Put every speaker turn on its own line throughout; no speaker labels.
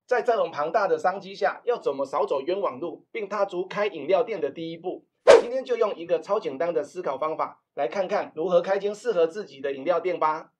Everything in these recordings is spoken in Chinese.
在这种庞大的商机下，要怎么少走冤枉路，并踏出开饮料店的第一步？今天就用一个超简单的思考方法，来看看如何开间适合自己的饮料店吧。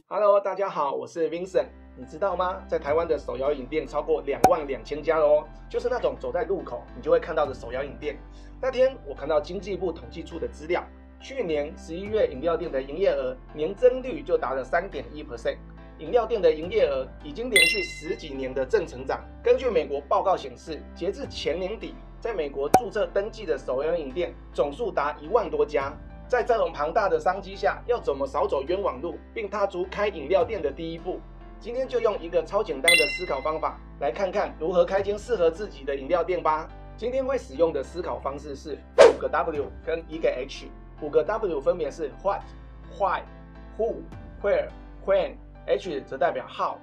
Hello， 大家好，我是 Vincent。你知道吗？在台湾的手摇饮店超过22000家哦，就是那种走在路口你就会看到的手摇饮店。那天我看到经济部统计处的资料，去年11月饮料店的营业额年增率就达了 3.1%， 饮料店的营业额已经连续10几年的正成长。根据美国报告显示，截至前年底，在美国注册登记的手摇饮店总数达1万多家。在这种庞大的商机下，要怎么少走冤枉路，并踏出开饮料店的第一步？今天就用一个超简单的思考方法，来看看如何开间适合自己的饮料店吧。今天会使用的思考方式是5个 W 跟1个 H。5个 W 分别是 What、Why、Who、Where、When，H 则代表 How。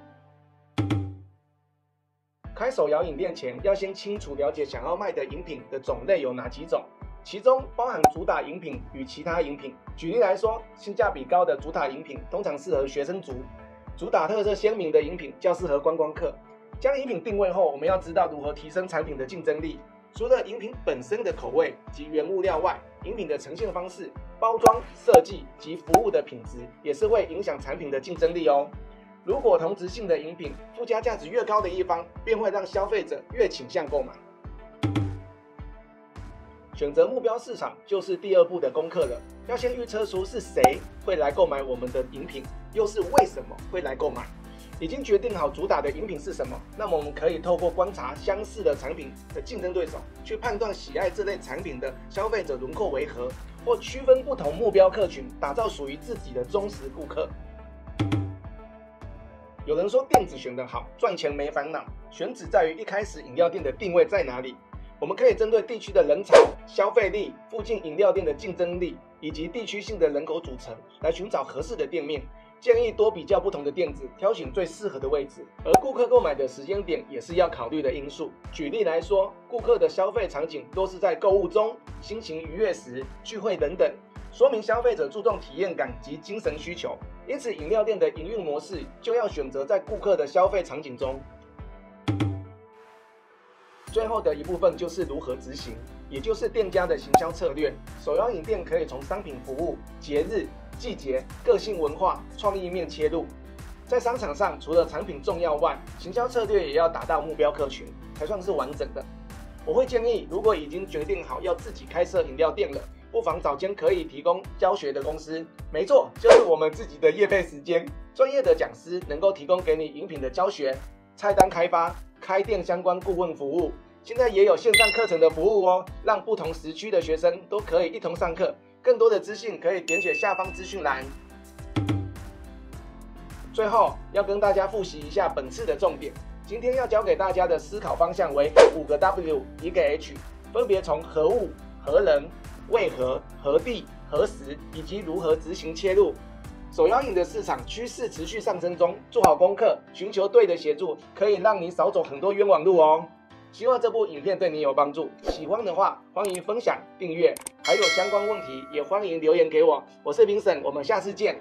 开手摇饮店前，要先清楚了解想要卖的饮品的种类有哪几种。其中包含主打饮品与其他饮品。举例来说，性价比高的主打饮品通常适合学生族，主打特色鲜明的饮品较适合观光客。将饮品定位后，我们要知道如何提升产品的竞争力。除了饮品本身的口味及原物料外，饮品的呈现方式、包装设计及服务的品质也是会影响产品的竞争力哦。如果同质性的饮品附加价值越高的一方，便会让消费者越倾向购买。选择目标市场就是第二步的功课了，要先预测出是谁会来购买我们的饮品，又是为什么会来购买。已经决定好主打的饮品是什么，那么我们可以透过观察相似的产品的竞争对手，去判断喜爱这类产品的消费者轮廓为何，或区分不同目标客群，打造属于自己的忠实顾客。有人说店子选得好，赚钱没烦恼，选址在于一开始饮料店的定位在哪里。我们可以针对地区的人潮、消费力、附近饮料店的竞争力以及地区性的人口组成，来寻找合适的店面。建议多比较不同的店子，挑选最适合的位置。而顾客购买的时间点也是要考虑的因素。举例来说，顾客的消费场景多是在购物中、心情愉悦时、聚会等等，说明消费者注重体验感及精神需求。因此，饮料店的营运模式就要选择在顾客的消费场景中。最后的一部分就是如何执行，也就是店家的行销策略。手摇饮店可以从商品服务、节日、季节、个性文化、创意面切入。在商场上，除了产品重要外，行销策略也要达到目标客群，才算是完整的。我会建议，如果已经决定好要自己开设饮料店了，不妨找间可以提供教学的公司。没错，就是我们自己的业配时间。专业的讲师能够提供给你饮品的教学、菜单开发、开店相关顾问服务。现在也有线上课程的服务哦，让不同时区的学生都可以一同上课。更多的资讯可以点选下方资讯栏。最后要跟大家复习一下本次的重点。今天要教给大家的思考方向为5个 W 1个 H， 分别从何物、何人、为何、何地、何时以及如何执行切入。手摇饮的市场趋势持续上升中，做好功课，寻求对的协助，可以让你少走很多冤枉路哦。希望这部影片对你有帮助，喜欢的话欢迎分享、订阅，还有相关问题也欢迎留言给我。我是Vincent，我们下次见。